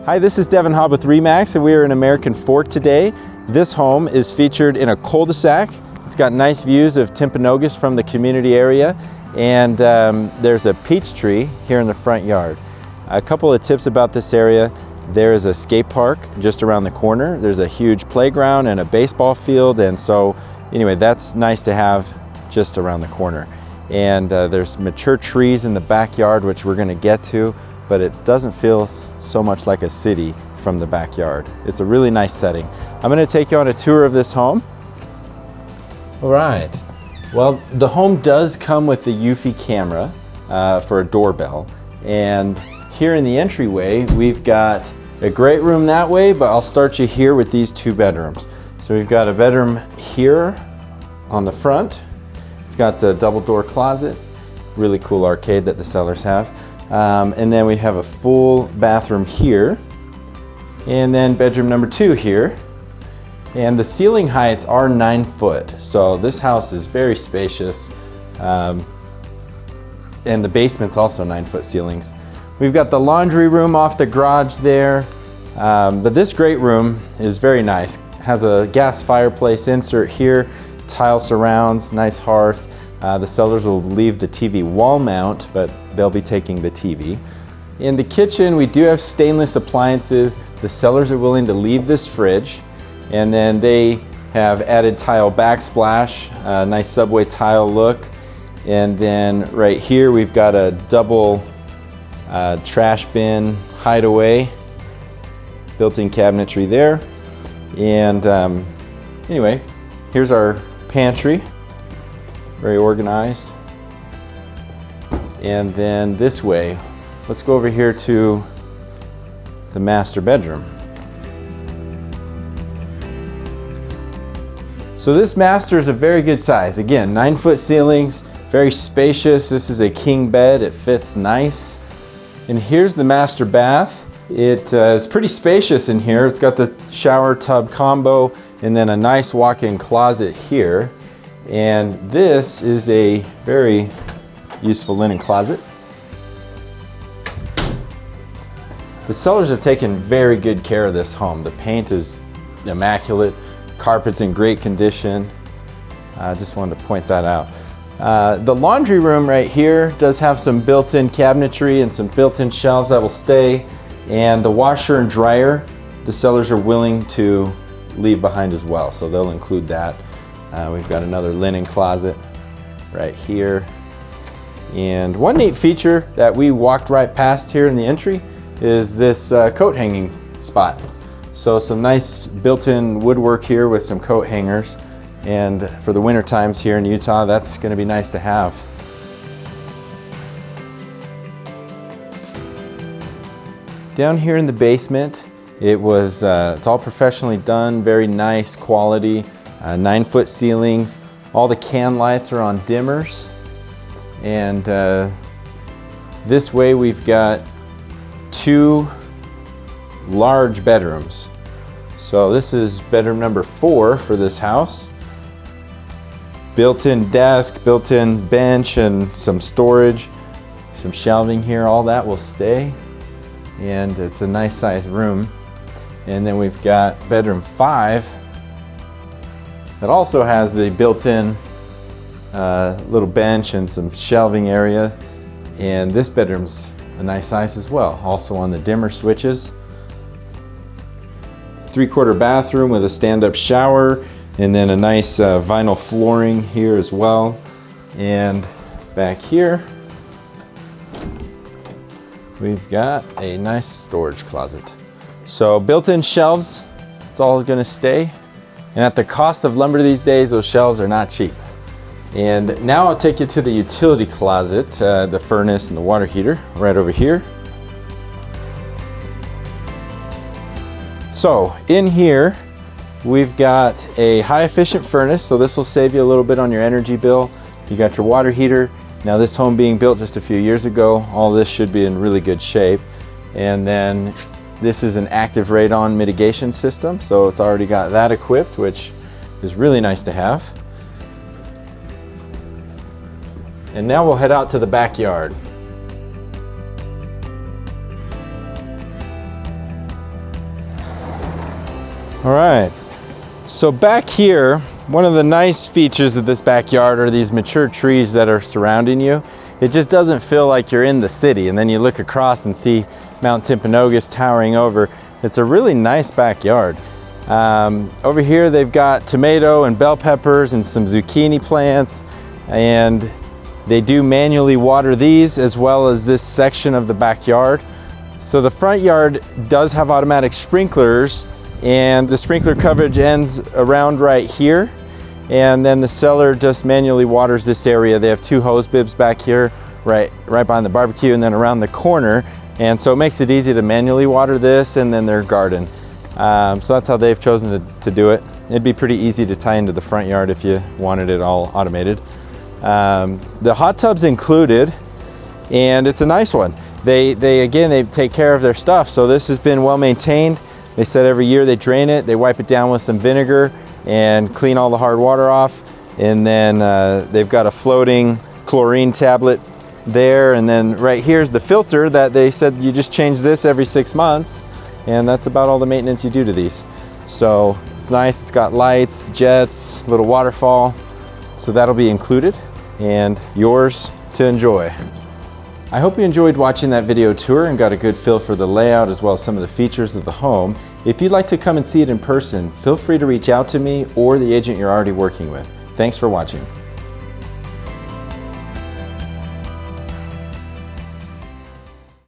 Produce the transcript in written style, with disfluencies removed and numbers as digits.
Hi, this is Devin Hobb with RE/MAX, and we are in American Fork today. This home is featured in a cul-de-sac. It's got nice views of Timpanogos from the community area, and there's a peach tree here in the front yard. A couple of tips about this area. There is a skate park just around the corner. There's a huge playground and a baseball field, and so anyway, that's nice to have just around the corner. And there's mature trees in the backyard, which we're going to get to, but it doesn't feel so much like a city from the backyard. It's a really nice setting. I'm going to take you on a tour of this home. All right. Well, the home does come with the Eufy camera for a doorbell. And here in the entryway, we've got a great room that way, but I'll start you here with these two bedrooms. So we've got a bedroom here on the front. It's got the double door closet, really cool arcade that the sellers have. And then we have a full bathroom here, and then bedroom number 2 here. And the ceiling heights are 9 foot, so this house is very spacious. And the basement's also 9 foot ceilings. We've got the laundry room off the garage there, but this great room is very nice. Has a gas fireplace insert here, tile surrounds, nice hearth. The sellers will leave the TV wall mount, but they'll be taking the TV. In the kitchen, we do have stainless appliances. The sellers are willing to leave this fridge, and then they have added tile backsplash, nice subway tile look. And then right here, we've got a double trash bin hideaway, built-in cabinetry there. And anyway, here's our pantry. Very organized. And then this way, let's go over here to the master bedroom. So this master is a very good size. Again, 9 foot ceilings, very spacious. This is a king bed, it fits nice. And here's the master bath. It is pretty spacious in here. It's got the shower tub combo and then a nice walk-in closet here. And this is a very useful linen closet. The sellers have taken very good care of this home. The paint is immaculate, carpet's in great condition. I just wanted to point that out. The laundry room right here does have some built-in cabinetry and some built-in shelves that will stay. And the washer and dryer, the sellers are willing to leave behind as well, so they'll include that. We've got another linen closet right here. And one neat feature that we walked right past here in the entry is this coat hanging spot. So some nice built-in woodwork here with some coat hangers. And for the winter times here in Utah, that's going to be nice to have. Down here in the basement, it's all professionally done, very nice quality. 9 foot ceilings. All the can lights are on dimmers. And this way we've got 2 large bedrooms. So this is bedroom number 4 for this house. Built-in desk, built-in bench, and some storage, some shelving here. All that will stay. And it's a nice sized room. And then we've got bedroom 5. That also has the built-in little bench and some shelving area. And this bedroom's a nice size as well, also on the dimmer switches. 3/4 bathroom with a stand-up shower, and then a nice vinyl flooring here as well. And back here, we've got a nice storage closet. So built-in shelves, it's all gonna stay. And at the cost of lumber these days, those shelves are not cheap. And now I'll take you to the utility closet, the furnace and the water heater right over here. So in here, we've got a high efficient furnace, so this will save you a little bit on your energy bill. You got your water heater. Now this home being built just a few years ago, all this should be in really good shape. And then this is an active radon mitigation system, so it's already got that equipped, which is really nice to have. And now we'll head out to the backyard. All right, so back here, one of the nice features of this backyard are these mature trees that are surrounding you. It just doesn't feel like you're in the city, and then you look across and see Mount Timpanogos towering over. It's a really nice backyard. Over here they've got tomato and bell peppers and some zucchini plants, and they do manually water these as well as this section of the backyard. So the front yard does have automatic sprinklers, and the sprinkler coverage ends around right here, and then the cellar just manually waters this area. They have 2 hose bibs back here right behind the barbecue and then around the corner, and so it makes it easy to manually water this and then their garden. So that's how they've chosen to do it. It'd be pretty easy to tie into the front yard if you wanted it all automated. The hot tub's included, and it's a nice one. They take care of their stuff, so this has been well maintained. They said every year they drain it, they wipe it down with some vinegar and clean all the hard water off, and then they've got a floating chlorine tablet there, and then right here's the filter that they said you just change this every 6 months, and that's about all the maintenance you do to these. So it's nice, it's got lights, jets, little waterfall, so that'll be included and yours to enjoy. I hope you enjoyed watching that video tour and got a good feel for the layout as well as some of the features of the home. If you'd like to come and see it in person, feel free to reach out to me or the agent you're already working with. Thanks for watching.